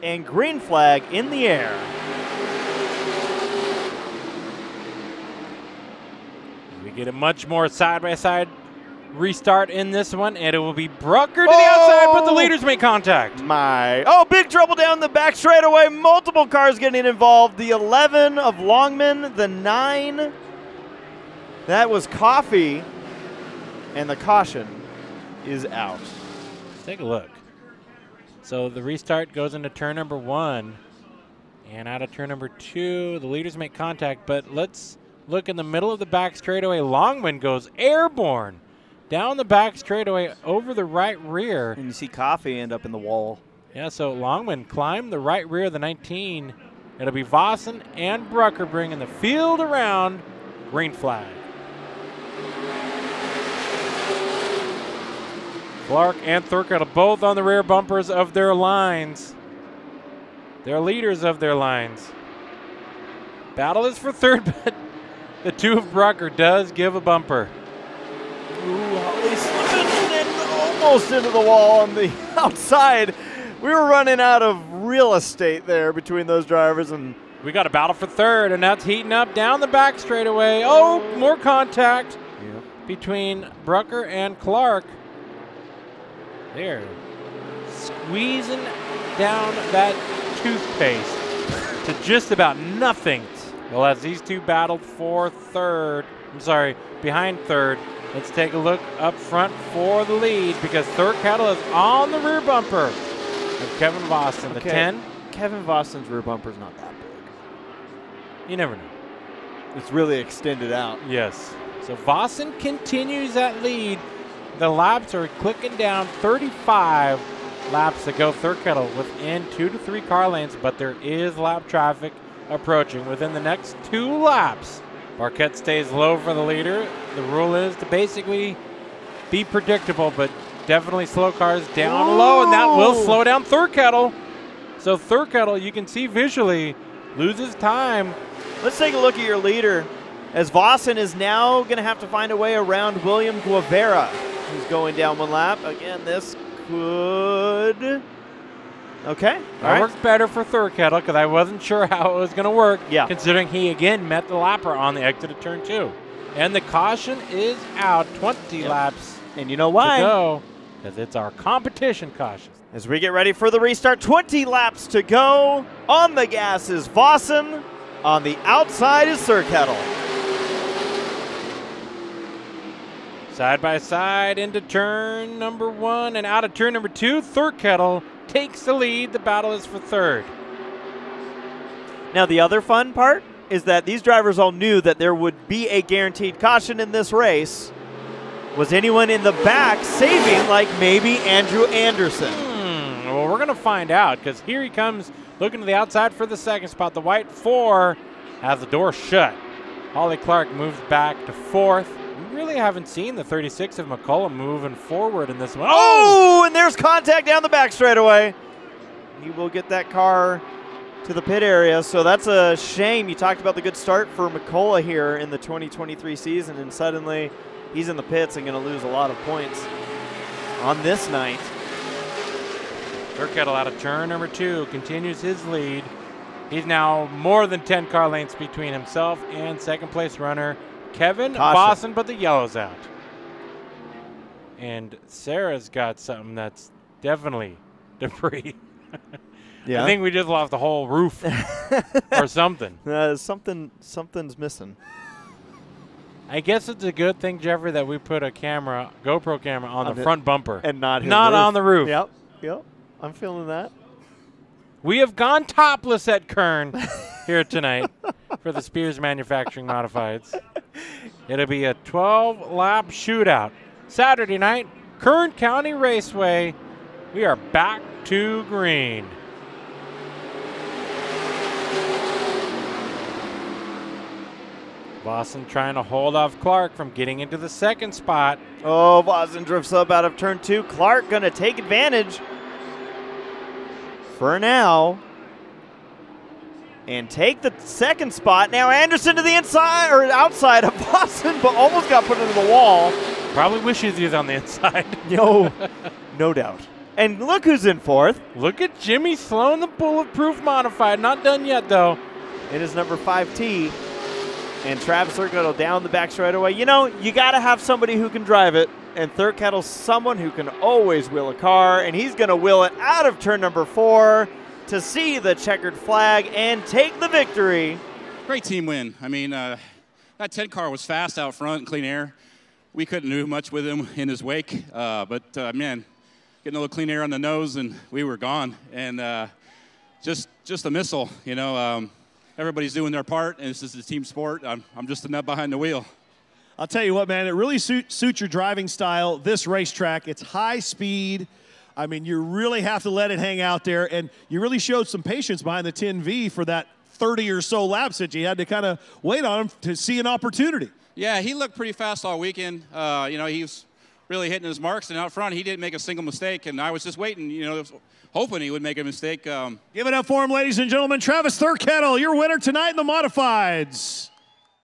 and green flag in the air. We get a much more side-by-side restart in this one, and it will be Brucker to the outside, but the leaders make contact. Big trouble down the back straightaway. Multiple cars getting involved. The 11 of Longman, the 9, that was Coffee, and the caution is out. Let's take a look. So the restart goes into turn number 1, and out of turn number 2, the leaders make contact, but let's look in the middle of the back straightaway. Longman goes airborne down the back straightaway over the right rear. And you see Coffee end up in the wall. Yeah, so Longman climbed the right rear of the 19. It'll be Vossen and Brucker bringing the field around. Green flag. Clark and Thurkettle both on the rear bumpers of their lines. They're leaders of their lines. Battle is for third, but the 2 of Brucker does give a bumper. Ooh, Holly slipping and almost into the wall on the outside. We were running out of real estate there between those drivers, and we got a battle for third, and that's heating up down the back straightaway. Oh, more contact between Brucker and Clark. They're squeezing down that toothpaste to just about nothing. Well, as these two battled for third, behind third, let's take a look up front for the lead because Thurkettle is on the rear bumper of Kevin Vossen, the 10. Kevin Vossen's rear bumper's not that big. You never know. It's really extended out. Yes. So Vossen continues that lead. The laps are clicking down, 35 laps to go. Thurkettle within 2 to 3 car lengths, but there is lap traffic approaching. Within the next 2 laps, Marquette stays low for the leader. The rule is to basically be predictable, but definitely slow cars down low, and that will slow down Thurkettle. So Thurkettle, you can see visually, loses time. Let's take a look at your leader, as Vossen is now going to have to find a way around William Guevara, who's going down 1 lap. Again, this could... Okay. That worked better for Thurkettle because I wasn't sure how it was going to work, yeah, considering he again met the lapper on the exit of turn 2. And the caution is out, 20 laps. And you know why? To go, because it's our competition caution. As we get ready for the restart, 20 laps to go. On the gas is Vossen. On the outside is Thurkettle. Side by side into turn number 1 and out of turn number 2, Thurkettle takes the lead. The battle is for third. Now the other fun part is that these drivers all knew that there would be a guaranteed caution in this race. Was anyone in the back saving, like maybe Andrew Anderson? Well, we're going to find out because here he comes looking to the outside for the second spot. The white 4 has the door shut. Ollie Clark moves back to 4th. We really haven't seen the 36 of McCullum moving forward in this one. Oh, and there's contact down the back straightaway. He will get that car to the pit area, so that's a shame. You talked about the good start for McCullough here in the 2023 season, and suddenly he's in the pits and going to lose a lot of points on this night. Thurkettle out of turn number 2 continues his lead. He's now more than 10 car lengths between himself and second place runner Kevin Vossen, but the yellow's out. And Sarah's got something that's definitely debris. Yeah. I think we just lost the whole roof or something. Something's missing. I guess it's a good thing, Jeffrey, that we put a GoPro camera on the front bumper. And not on the roof. Yep. I'm feeling that. We have gone topless at Kern here tonight for the Spears Manufacturing Modifieds. It'll be a 12-lap shootout. Saturday night, Kern County Raceway. We are back to green. Vossen trying to hold off Clark from getting into the second spot. Oh, Vossen drifts up out of turn 2. Clark going to take advantage for now and take the second spot. Now Anderson to the inside or outside of Vossen, but almost got put into the wall. Probably wishes he was on the inside. No doubt. And look who's in fourth. Look at Jimmy Sloan, the Bulletproof Modified. Not done yet, though. It is number 5T. And Travis Thurkettle down the back straightaway. You know, you got to have somebody who can drive it. And Thurkettle's someone who can always wheel a car. And he's going to wheel it out of turn number 4 to see the checkered flag and take the victory. Great team win. I mean, that 10 car was fast out front in clean air. We couldn't do much with him in his wake. But man, getting a little clean air on the nose, and we were gone. And just a missile, you know. Everybody's doing their part, and this is a team sport. I'm just a nut behind the wheel. I'll tell you what, man, it really suits your driving style, this racetrack. It's high speed. I mean, you really have to let it hang out there, and you really showed some patience behind the 10V for that 30 or so laps that you had to kind of wait on him to see an opportunity. Yeah, he looked pretty fast all weekend. You know, he was really hitting his marks, and out front, he didn't make a single mistake, and I was just waiting, you know, hoping he would make a mistake. Give it up for him, ladies and gentlemen. Travis Thurkettle, your winner tonight in the Modifieds.